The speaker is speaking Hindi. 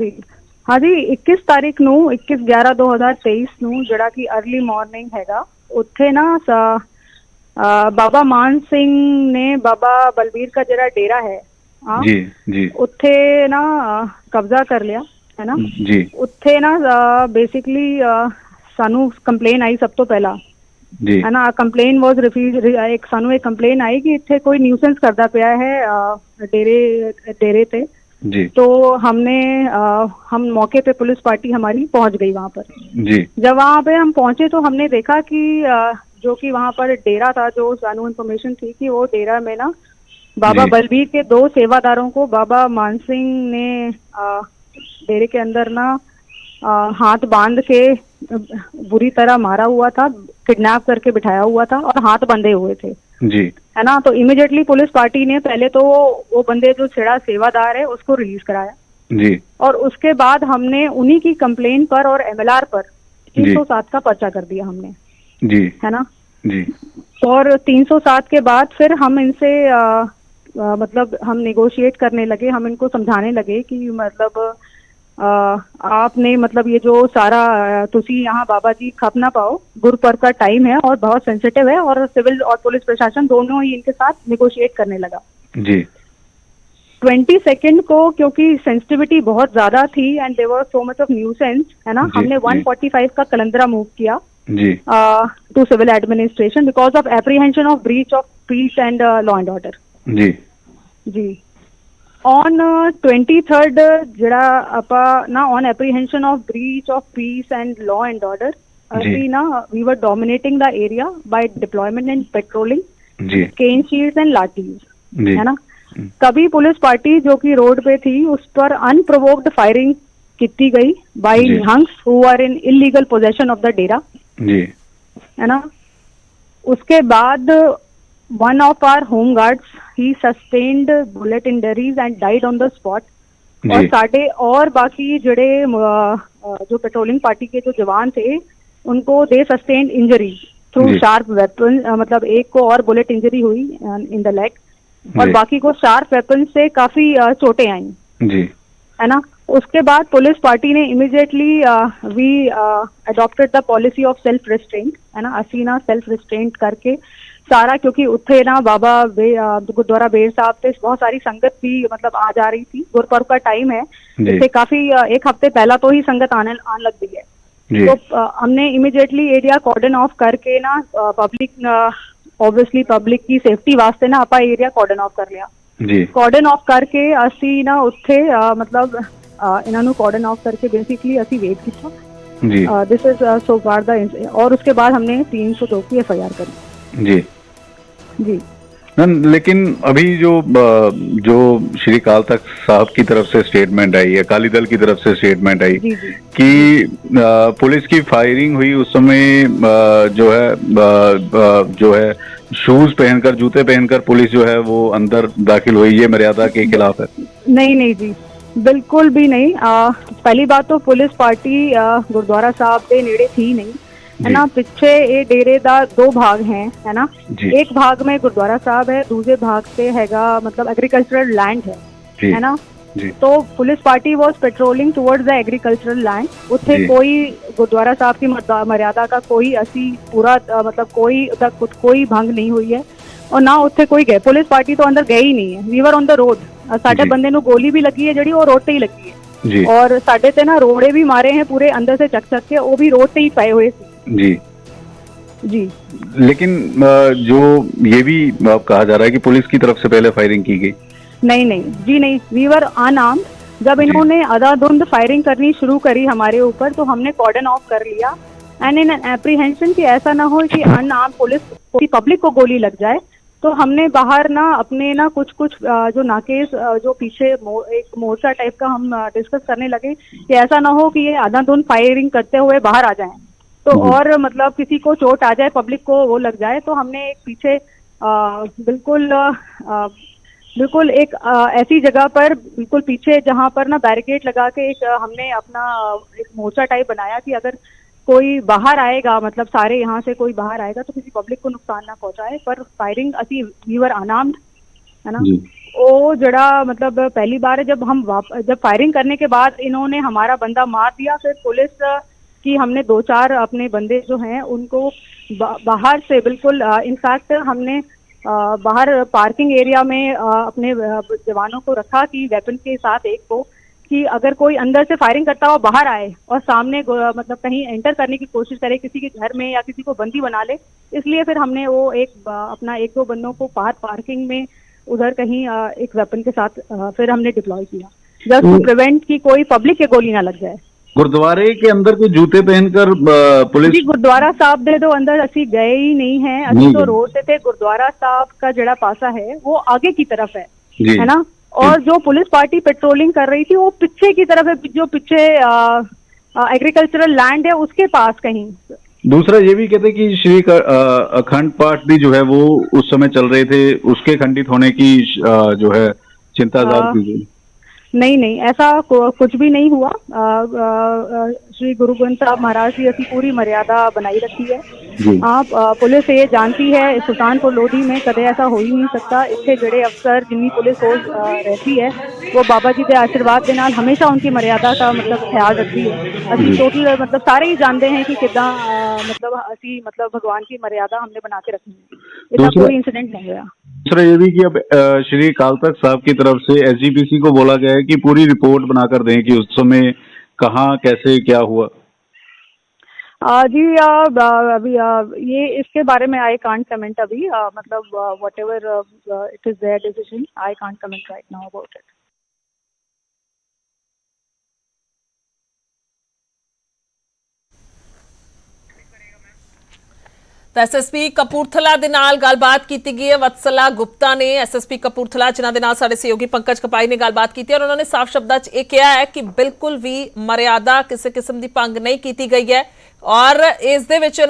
जी हाँ जी 21 तारीख ਨੂੰ 21/11/2023 ਨੂੰ ਜਿਹੜਾ ਕਿ अर्ਲੀ ਮਾਰਨਿੰਗ ਹੈਗਾ ਉੱਥੇ ਨਾ ਬਾਬਾ ਮਾਨ ਸਿੰਘ ਨੇ ਬਾਬਾ ਬਲਬੀਰ ਦਾ ਜਿਹੜਾ ਡੇਰਾ ਹੈ जी जी ਉੱਥੇ ਨਾ ਕਬਜ਼ਾ ਕਰ ਲਿਆ ਹੈ ਨਾ जी ਉੱਥੇ ਨਾ ਬੇਸਿਕਲੀ ਸਾਨੂੰ ਕੰਪਲੇਨ ਆਈ ਸਭ ਤੋਂ ਪਹਿਲਾਂ जी है ना कंप्लेन वॉज रिफ्यूज एक सानू एक कंप्लेन आई कि इतने कोई न्यूसेंस करता पाया है डेरे पे जी तो हम मौके पे पुलिस पार्टी हमारी पहुंच गई वहां पर। जी जब वहां पे हम पहुंचे तो हमने देखा कि जो कि वहां पर डेरा था, जो सानू इन्फॉर्मेशन थी कि वो डेरा में ना बाबा बलबीर के 2 सेवादारों को बाबा मान सिंह ने डेरे के अंदर ना हाथ बांध के बुरी तरह मारा हुआ था, किडनैप करके बिठाया हुआ था और हाथ बंधे हुए थे जी है ना। तो इमीडिएटली पुलिस पार्टी ने पहले तो वो बंदे जो छेड़ा सेवादार है उसको रिलीज कराया जी और उसके बाद हमने उन्हीं की कंप्लेन पर और एमएलआर पर 307 का पर्चा कर दिया हमने जी है ना जी। और 307 के बाद फिर हम इनसे मतलब हम नेगोशिएट करने लगे, हम इनको समझाने लगे कि मतलब आपने मतलब ये जो सारा तुसी यहाँ बाबा जी खप ना पाओ, गुरुपर्व का टाइम है और बहुत सेंसिटिव है और सिविल और पुलिस प्रशासन दोनों ही इनके साथ नेगोशिएट करने लगा जी 22 को, क्योंकि सेंसिटिविटी बहुत ज्यादा थी and there was so much of nuisance है ना। हमने 145 का कलंदरा मूव किया जी to civil administration because of apprehension of breach of peace and law and order जी जी। ऑन 23rd ਜਿਹੜਾ ਆਪਾਂ ਨਾ on apprehension of breach of peace and law and order ਅਸੀਂ ना we were dominating the area by deployment and patrolling ji cane shields and lathis जी है ना। कभी पुलिस पार्टी जो कि रोड पे थी उस पर अनप्रोवोक्ड फायरिंग की गई by Nihangs who are in illegal possession of the dera जी है ना। उसके बाद one of our home guards he sustained bullet injuries and died on the spot और साढ़े और बाकी जड़े जो पेट्रोलिंग पार्टी के जो जवान थे उनको they sustained injury through sharp weapon, मतलब एक को और बुलेट इंजरी हुई इन द लेग और बाकी को शार्प वेपन से काफी चोटें आई जी है ना। उसके बाद पुलिस पार्टी ने immediately we adopted the policy of self restraint है ना। असी ना सेल्फ रिस्ट्रेंट करके सारा, क्योंकि उत्थे ना बाबा गुरुद्वारा बेर साहब से बहुत सारी संगत भी मतलब आ जा रही थी, गुरुपर्व का टाइम है इससे काफी एक हफ्ते पहला तो ही संगत आने लग गई है। तो हमने इमीडिएटली एरिया कॉर्डन ऑफ करके ना पब्लिक ऑब्वियसली पब्लिक की सेफ्टी वास्ते ना आपा एरिया कॉर्डन ऑफ कर लिया जी। कॉर्डन ऑफ करके असी ना उत्थे मतलब इन्हां नूं कॉर्डन ऑफ करके बेसिकली असी वेट किया जी this is so far the और उसके बाद हमने 302 की एफआईआर करी जी जी। लेकिन अभी जो श्री काल तख्त साहब की तरफ से स्टेटमेंट आई, अकाली दल की तरफ से स्टेटमेंट आई कि पुलिस की फायरिंग हुई उस समय जो है शूज पहनकर, जूते पहनकर पुलिस जो है वो अंदर दाखिल हुई, ये मर्यादा के खिलाफ है? नहीं जी, बिल्कुल भी नहीं। पहली बात तो पुलिस पार्टी गुरुद्वारा साहब के नेड़े थी नहीं है ना। पिछे ये डेरे दा 2 भाग हैं है ना। एक भाग में गुरुद्वारा साहब है, दूसरे भाग से हैगा मतलब एग्रीकल्चरल लैंड है ना। तो police party was patrolling towards the agricultural land. उत्थे कोई गुरुद्वारा साहब की मर्यादा का कोई असी पूरा मतलब कोई भंग नहीं हुई है और ना उत्थे कोई गए। पुलिस पार्टी तो अंदर गई ही नहीं है। We were on the road. साडे बंदे नूं गोली भी लगी है जड़ी वो रोड ते ही लगी है और साडे ते ना रोड़े भी मारे हैं पूरे अंदर से चक के, वो भी रोड ते ही पए हुए जी जी। लेकिन जो ये भी कहा जा रहा है कि पुलिस की तरफ से पहले फायरिंग की गई। नहीं जी नहीं, वी वर अनआर्म्ड। जब इन्होंने अंधाधुंध फायरिंग करनी शुरू करी हमारे ऊपर तो हमने कॉर्डन ऑफ कर लिया एंड इन एप्रीहेंशन कि ऐसा ना हो कि अनआर्म्ड पुलिस की पब्लिक को गोली लग जाए, तो हमने बाहर ना अपने ना कुछ जो नाकेस जो पीछे एक मोर्चा टाइप का हम डिस्कस करने लगे कि ऐसा ना हो कि ये अंधाधुंध फायरिंग करते हुए बाहर आ जाएं तो और मतलब किसी को चोट आ जाए, पब्लिक को वो लग जाए। तो हमने एक पीछे बिल्कुल एक ऐसी जगह पर बिल्कुल पीछे जहाँ पर ना बैरिकेड लगा के एक हमने अपना एक मोर्चा टाइप बनाया कि अगर कोई बाहर आएगा, मतलब सारे यहाँ से कोई बाहर आएगा तो किसी पब्लिक को नुकसान ना पहुंचाए। पर फायरिंग असी वी वर अनआर्म्ड है ना। वो जड़ा मतलब पहली बार जब जब फायरिंग करने के बाद इन्होंने हमारा बंदा मार दिया, फिर पुलिस की हमने 2-4 अपने बंदे जो हैं उनको बाहर से बिल्कुल इनफैक्ट हमने बाहर पार्किंग एरिया में अपने जवानों को रखा कि वेपन के साथ एक को, कि अगर कोई अंदर से फायरिंग करता हुआ बाहर आए और सामने मतलब कहीं एंटर करने की कोशिश करे किसी के घर में या किसी को बंदी बना ले, इसलिए फिर हमने वो अपना 1-2 बंदों को बाहर पार्किंग में उधर कहीं एक वेपन के साथ फिर हमने डिप्लॉय किया, जस्ट टू प्रिवेंट कि कोई पब्लिक के गोली ना लग जाए। गुरुद्वारे के अंदर कोई जूते पहनकर पुलिस जी गुरुद्वारा साहब दे दो अंदर असी गए ही नहीं है, असी तो रोड से थे। गुरुद्वारा साहब का जड़ा पासा है वो आगे की तरफ है ना, और जो पुलिस पार्टी पेट्रोलिंग कर रही थी वो पीछे की तरफ है, जो पीछे एग्रीकल्चरल लैंड है उसके पास कहीं। दूसरा ये भी कहते कि श्री अखंड पाठ भी जो है वो उस समय चल रहे थे, उसके खंडित होने की जो है चिंता जाहिर की गई। नहीं, ऐसा कुछ भी नहीं हुआ। श्री गुरु ग्रंथ साहब महाराज की ऐसी पूरी मर्यादा बनाई रखी है। पुलिस ये जानती है सुल्तानपुर लोधी में कदे ऐसा हो ही नहीं सकता। इतने जड़े अफसर जिन्नी पुलिस हो रहती है वो बाबा जी के आशीर्वाद के नाल हमेशा उनकी मर्यादा का मतलब ख्याल रखती है। असी टोटल मतलब सारे ही जानते हैं कि किदा मतलब असी मतलब भगवान की मर्यादा हमने बना के रखी है, इतना कोई इंसिडेंट नहीं हुआ। दूसरा ये भी कि अब श्री अकाल तख्त साहब की तरफ से एसजीपीसी को बोला गया है कि पूरी रिपोर्ट बनाकर दें कि उस समय कहाँ कैसे क्या हुआ। जी अभी ये इसके बारे में आई कांट कमेंट अभी, मतलब whatever it is there decision, I can't comment right now about it. ਤਾਂ ਐਸਐਸਪੀ ਕਪੂਰਥਲਾ ਦੇ ਨਾਲ ਗੱਲਬਾਤ ਕੀਤੀ ਗਈ ਹੈ। ਵਤਸਲਾ ਗੁਪਤਾ ਨੇ ਐਸਐਸਪੀ ਕਪੂਰਥਲਾ ਜਿਨ੍ਹਾਂ ਦੇ ਨਾਲ ਸਾਡੇ ਸਹਿਯੋਗੀ ਪੰਕਜ ਕਪਾਈ ਨੇ ਗੱਲਬਾਤ ਕੀਤੀ ਔਰ ਉਹਨਾਂ ਨੇ ਸਾਫ਼ ਸ਼ਬਦਾਂ 'ਚ ਇਹ ਕਿਹਾ ਹੈ ਕਿ ਬਿਲਕੁਲ ਵੀ ਮਰਿਆਦਾ ਕਿਸੇ ਕਿਸਮ ਦੀ ਭੰਗ ਨਹੀਂ ਕੀਤੀ ਗਈ ਹੈ ਔਰ ਇਸ ਦੇ ਵਿੱਚ